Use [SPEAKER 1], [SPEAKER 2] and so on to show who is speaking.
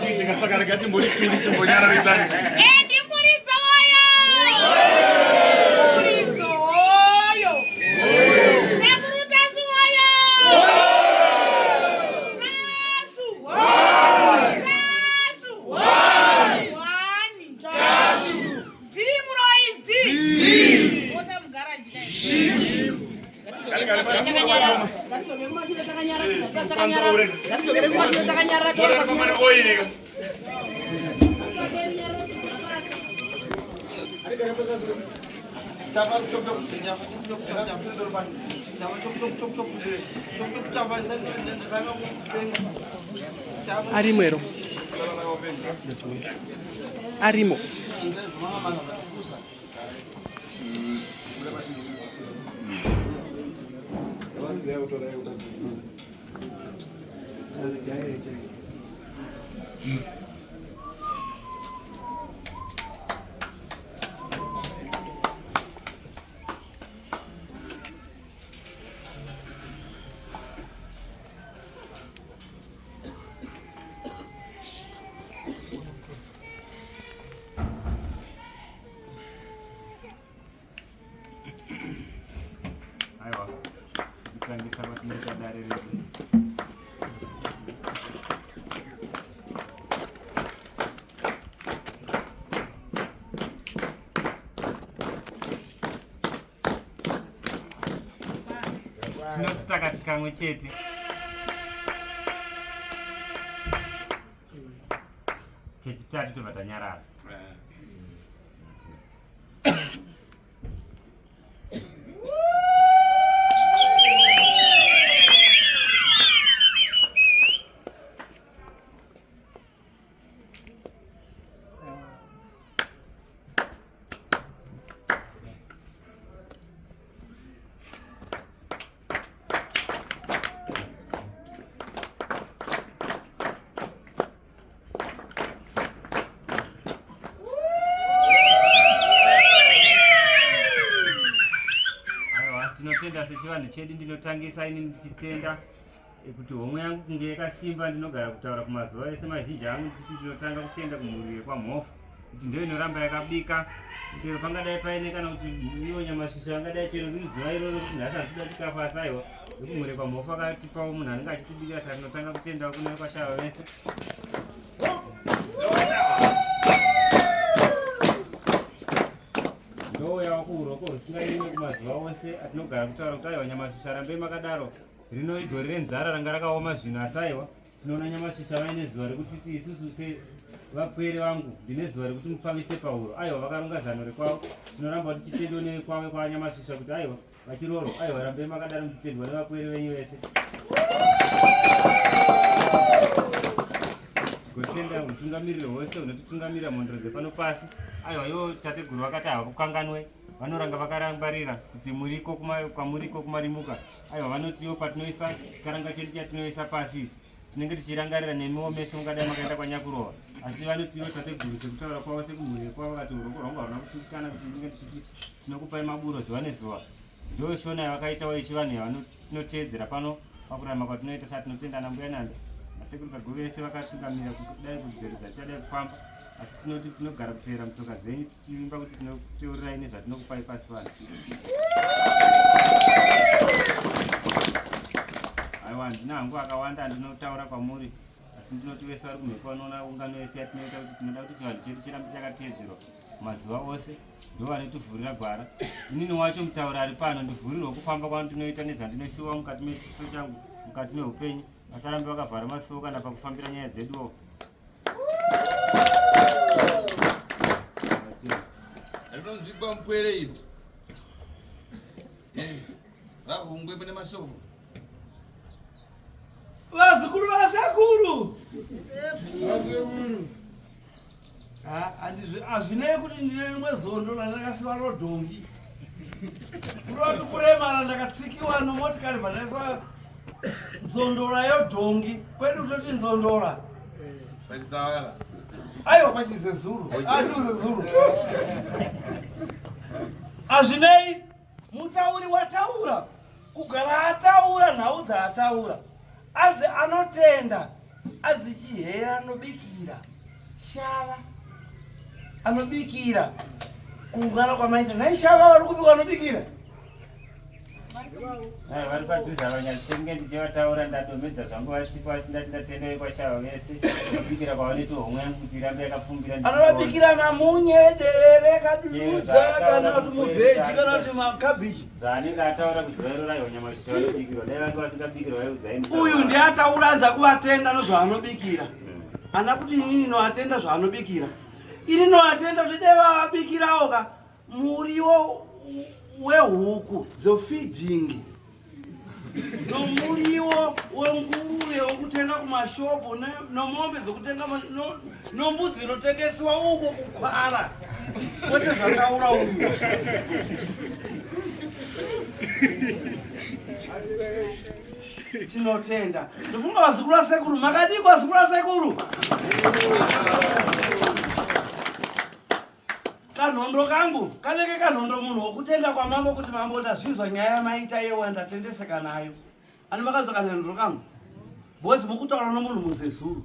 [SPEAKER 1] kuitika saka regati mbori turi timbonyara ridani.
[SPEAKER 2] Timborizo oyo. Timborizo oyo. Sakuruta suoyo. Tasu. Tasu. Wani. Tasu. Zimro izi. Ota mgaraji dai.
[SPEAKER 3] Arimero. Arimo.
[SPEAKER 1] Aiwa. Bukan sama kita dari ini. Tinotaka chikamwe chete. Kechitatu tobvatanyarara. Tinotenda sechivanhu chedu ndinotangisa ini ndichitenda kuti homwe yangu kunge yakasimba ndinogara kutaura kumazuva ese mazhinji angu ndichiti ndinotanga kutenda kumhuri kwamhofu kuti ndiyo inoramba yakabika chero pangadai paine kana kuti iwo nyamasvisha angadai chero riri zuva iroro kuti nhasi asida chikafu asaiwa nekumhuri kwamhofu akatipawo munhu anenge achitibikira saka tinotanga kutendawo kuna kwashava vese. Ndoya wakuuroko rusingaine kumazuva ose atinogara kutaura kuti aiwa nyamasvisha rambe makadaro rino igore renzara ranga rakaoma zvino asaiwa tinoona nyamasvisha vaine zuva rekuti isusu sevapwere vangu ndine zuva rekuti mufambise pauro aiwa vakaronga zano rekwavo tinoramba tichitendwa nekwave kwanyamasvisha kuti aiwa vachiroro aiwa rambe makadaro muchitendwa nevapwere venyu vese. Kutenda mutungamiriro wose unotitungamirira mhondero dzepano pasi aiwa ivo tateguru vakati havakukanganwe vanoranga vakarangwarira kuti muriko kwamuriko kumarimuka aiwa vanoti ivo patinoisa chikaranga chedu chatinoisa pasi ichi tinenge tichirangarira nemiwo mese mungadai makaenda kwanyakurova asi vanoti ivo tateguru sekutaura kwavo sekumhuri kwavo vati uroko rwangu haruna kusvikana kuti tinenge tichiti tinokupai maburo zuva nezuva ndo shona yavakaitawo yechivanhu yavanoteedzera pano pakurama kwatinoita sati tinotendana mbuya nanda asekuru kagovi vese vakatungamira kudai kudzeredza tichadai kufamba asi tinoti tinogara kuteera mutsoka dzenyu tichivimba kuti tinokuteurirai nezvatinokupai pasi pano. Aiwa ndina hangu akawanda ndinotaura kwamuri asi ndinoti vese vari kumhepo vanoona ungano yese yatinoita kuti tinoda kuti chivanhu chedu chirambe chakateedzerwa mazuva ose ndo vanotivhurira gwara. Inini wacho mutauri ari pano ndivhurirwa kufamba kwandinoita nezvandinoshuva mukati mechiso changu mukati meupenyu vasarambe vakavhara masuo kana pakufambira nyaya dzeduwo.
[SPEAKER 4] Rinonzvigwa mupwere iro vahungwe pane mashoko
[SPEAKER 5] vazukuru vasakuru hazvinei kuti ndine rimwe zondo randakasiwa rodhongi kuroti kuremara ndakatsikiwa nomotikari bhandaiswa nzondora yodhongi kwedu toti nzondora
[SPEAKER 4] pachitawara
[SPEAKER 5] aiwa pachizezuru atuzezuru hazvinei mutauri wataura kugara ataura nhau dzaataura adze anotenda azichihera anobikira shava anobikira kuungana kwamaita naishava vari kupika anobikira
[SPEAKER 1] vari padhuze vanyatenge ndichivataura ndadomedza zvangu vasipo asi ndati ndatendewe kwashava vese kubikira kwavanoita homwe yangu kuti irambe yakapfumbira
[SPEAKER 5] anovabikira mamunye derere kadudza kana kuti muvheji kana kuti makabhichi
[SPEAKER 1] zvaanenge ataura kuzivairo rayo nyama zvichavanobikirwa dai vange vasingabikirwa vaiudzaini
[SPEAKER 5] uyu ndiatauranza kuvatenda nezvaanobikira ana kuti inini noatenda zvaanobikira ini noatenda kuti dai vavabikirawo ka muriwo wehuku dzofeeding nomuriwo wenguruve wokutenga kumashopu nomombe dzokutenga nombudzi inotengesiwa uko kukwara kwete zvataura uyu tinotenda ndifunga vazukuru vasekuru makadiko vazukuru vasekuru kanhondo kangu kanenge kanhondo munhu wokutenda kwamambo kuti mambo ndazvinzwa nyaya maita yewa ndatendeseka nayo ani makadzoka kanhondo kangu bozi mukutaura nomunhu muzezuru